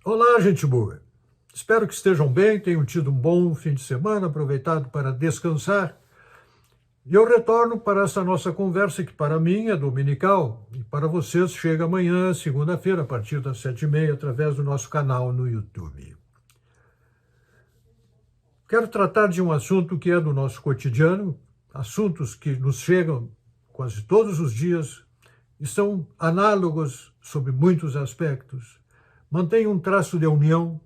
Olá, gente boa. Espero que estejam bem, tenham tido um bom fim de semana, aproveitado para descansar. E eu retorno para essa nossa conversa, que para mim é dominical, e para vocês chega amanhã, segunda-feira, a partir das 7h30, através do nosso canal no YouTube. Quero tratar de um assunto que é do nosso cotidiano, assuntos que nos chegam quase todos os dias e são análogos sob muitos aspectos. Mantém um traço de união.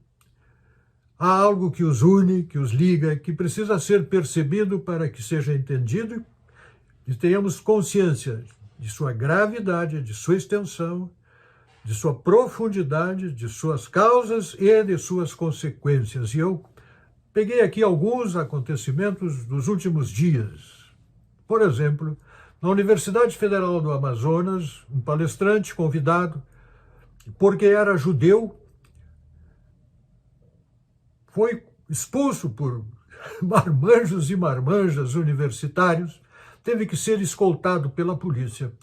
Há algo que os une, que os liga, que precisa ser percebido para que seja entendido e tenhamos consciência de sua gravidade, de sua extensão, de sua profundidade, de suas causas e de suas consequências. E eu peguei aqui alguns acontecimentos dos últimos dias. Por exemplo, na Universidade Federal do Amazonas, um palestrante convidado, porque era judeu, foi expulso por marmanjos e marmanjas universitários, teve que ser escoltado pela polícia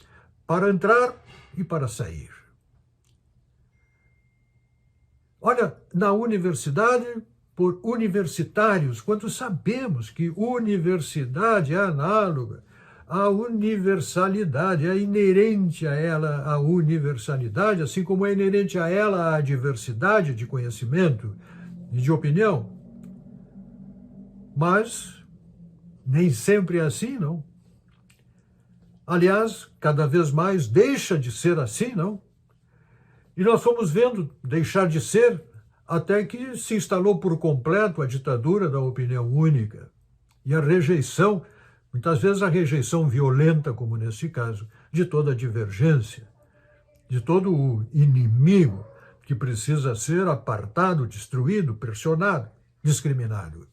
para entrar e para sair. Olha, na universidade, por universitários, quando sabemos que universidade é análoga à universalidade, é inerente a ela a universalidade, assim como é inerente a ela a diversidade de conhecimento e de opinião. Mas nem sempre é assim, não? Aliás, cada vez mais deixa de ser assim, não? E nós fomos vendo deixar de ser até que se instalou por completo a ditadura da opinião única e a rejeição, muitas vezes a rejeição violenta, como nesse caso, de toda a divergência, de todo o inimigo que precisa ser apartado, destruído, pressionado, discriminado.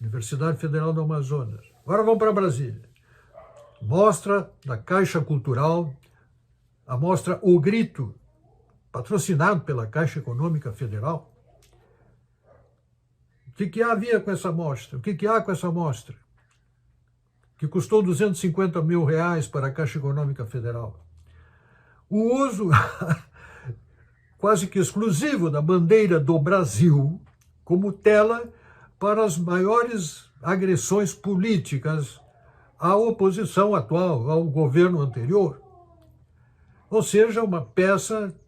Universidade Federal do Amazonas. Agora vamos para Brasília. Mostra da Caixa Cultural, a mostra O Grito, patrocinado pela Caixa Econômica Federal. O que havia com essa mostra? O que há com essa mostra? Que custou R$250 mil para a Caixa Econômica Federal. O uso quase que exclusivo da bandeira do Brasil como tela para as maiores agressões políticas à oposição atual, ao governo anterior. Ou seja, uma peça,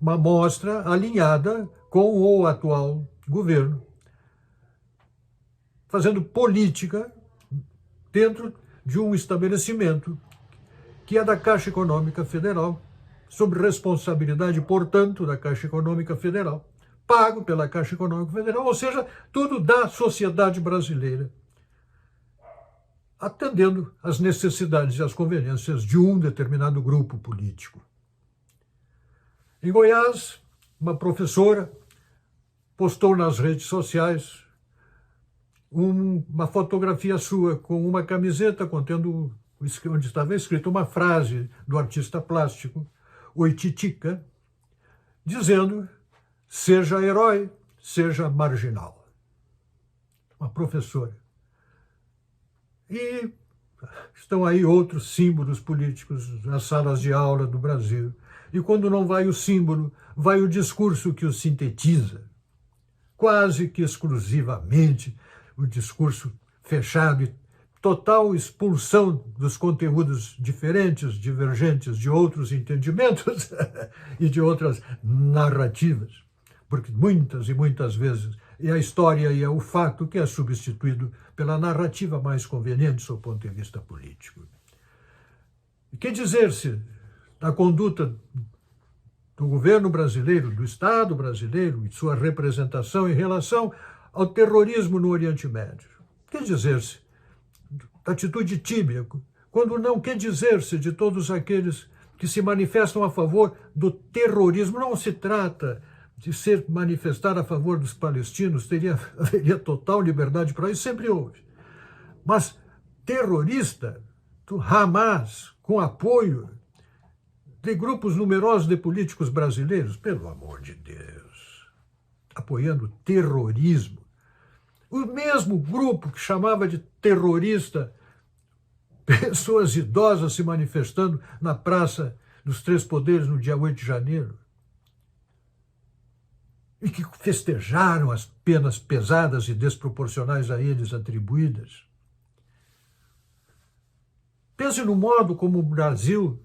uma mostra alinhada com o atual governo, fazendo política dentro de um estabelecimento que é da Caixa Econômica Federal, sob responsabilidade, portanto, da Caixa Econômica Federal, pago pela Caixa Econômica Federal, ou seja, tudo da sociedade brasileira, atendendo às necessidades e às conveniências de um determinado grupo político. Em Goiás, uma professora postou nas redes sociais uma fotografia sua com uma camiseta contendo, onde estava escrita uma frase do artista plástico Oititica, dizendo: seja herói, seja marginal. Uma professora. E estão aí outros símbolos políticos nas salas de aula do Brasil. E quando não vai o símbolo, vai o discurso que o sintetiza. Quase que exclusivamente o discurso fechado e total expulsão dos conteúdos diferentes, divergentes de outros entendimentos e de outras narrativas. Porque muitas e muitas vezes é a história e é o fato que é substituído pela narrativa mais conveniente sob o ponto de vista político. E que dizer-se da conduta do governo brasileiro, do Estado brasileiro e sua representação em relação ao terrorismo no Oriente Médio? Que dizer-se da atitude tímida, quando não quer dizer-se de todos aqueles que se manifestam a favor do terrorismo? Não se trata de ser manifestar a favor dos palestinos, haveria total liberdade para isso, sempre houve. Mas terrorista do Hamas, com apoio de grupos numerosos de políticos brasileiros, pelo amor de Deus, apoiando terrorismo. O mesmo grupo que chamava de terrorista pessoas idosas se manifestando na Praça dos Três Poderes no dia 8 de janeiro. e que festejaram as penas pesadas e desproporcionais a eles atribuídas. Pense no modo como o Brasil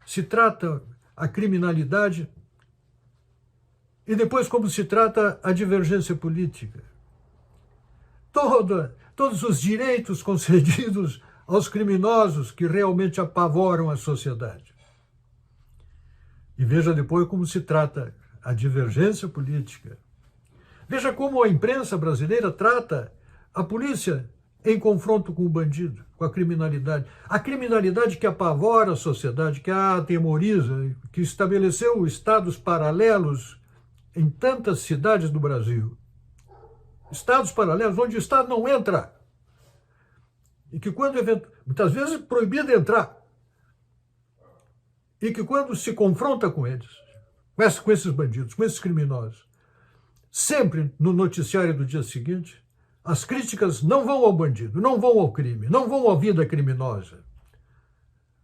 se trata a criminalidade e depois como se trata a divergência política. Todos os direitos concedidos aos criminosos que realmente apavoram a sociedade. E veja depois como se trata a divergência política. Veja como a imprensa brasileira trata a polícia em confronto com o bandido, com a criminalidade. A criminalidade que apavora a sociedade, que a atemoriza, que estabeleceu estados paralelos em tantas cidades do Brasil. Estados paralelos onde o Estado não entra. E que quando, muitas vezes, é proibido entrar. E que quando se confronta com eles, com esses bandidos, com esses criminosos, sempre no noticiário do dia seguinte, as críticas não vão ao bandido, não vão ao crime, não vão à vida criminosa,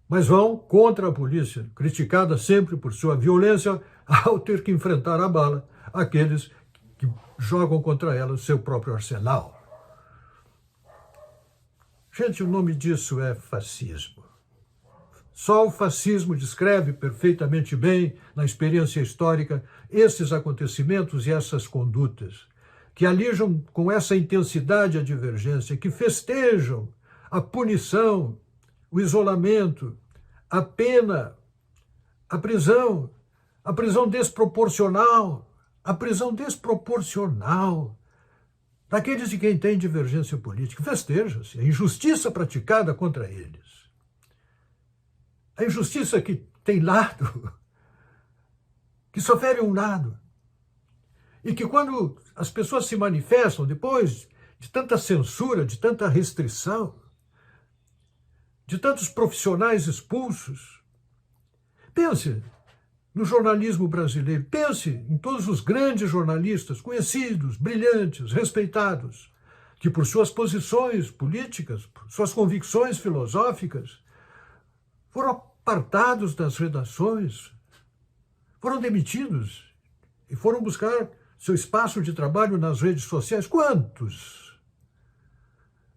mas vão contra a polícia, criticada sempre por sua violência ao ter que enfrentar a bala aqueles que jogam contra ela o seu próprio arsenal. Gente, o nome disso é fascismo. Só o fascismo descreve perfeitamente bem, na experiência histórica, esses acontecimentos e essas condutas, que alijam com essa intensidade a divergência, que festejam a punição, o isolamento, a pena, a prisão desproporcional, daqueles de quem tem divergência política. Festeja-se a injustiça praticada contra eles. A injustiça que tem lado, que só fere um lado. E que quando as pessoas se manifestam, depois de tanta censura, de tanta restrição, de tantos profissionais expulsos, pense no jornalismo brasileiro, pense em todos os grandes jornalistas, conhecidos, brilhantes, respeitados, que por suas posições políticas, por suas convicções filosóficas, foram apartados das redações, foram demitidos e foram buscar seu espaço de trabalho nas redes sociais.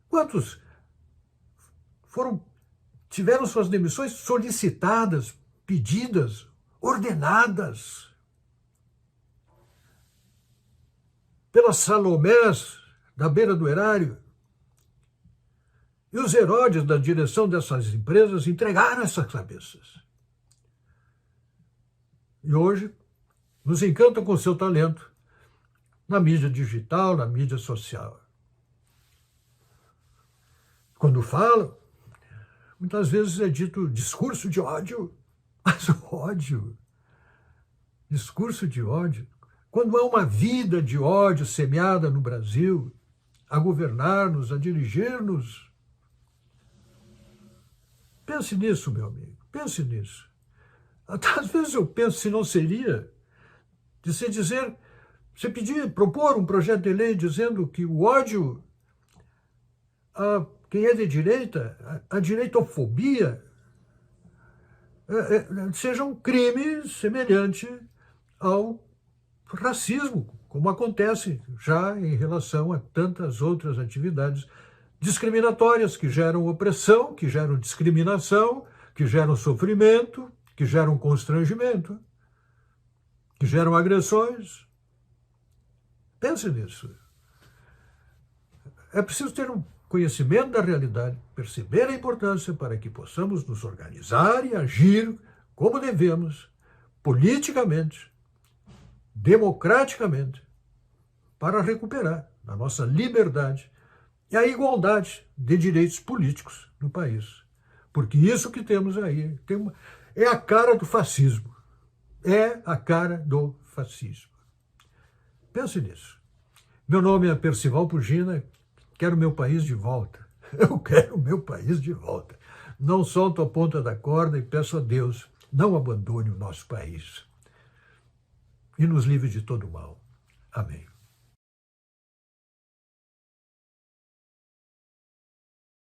Quantos tiveram suas demissões solicitadas, pedidas, ordenadas pelas Salomés da beira do erário? E os Herodes da direção dessas empresas entregaram essas cabeças. E hoje nos encantam com seu talento na mídia digital, na mídia social. Quando falam, muitas vezes é dito discurso de ódio, mas ódio, discurso de ódio. Quando há uma vida de ódio semeada no Brasil, a governar-nos, a dirigir-nos, pense nisso, meu amigo, pense nisso. Às vezes eu penso se não seria de se dizer, você propor um projeto de lei dizendo que o ódio a quem é de direita, a direitofobia, seja um crime semelhante ao racismo, como acontece já em relação a tantas outras atividades discriminatórias que geram opressão, que geram discriminação, que geram sofrimento, que geram constrangimento, que geram agressões. Pense nisso. É preciso ter um conhecimento da realidade, perceber a importância para que possamos nos organizar e agir como devemos, politicamente, democraticamente, para recuperar a nossa liberdade e a igualdade de direitos políticos no país. Porque isso que temos aí é a cara do fascismo. É a cara do fascismo. Pense nisso. Meu nome é Percival Pugina, quero meu país de volta. Eu quero meu país de volta. Não solto a ponta da corda e peço a Deus, não abandone o nosso país. E nos livre de todo mal. Amém.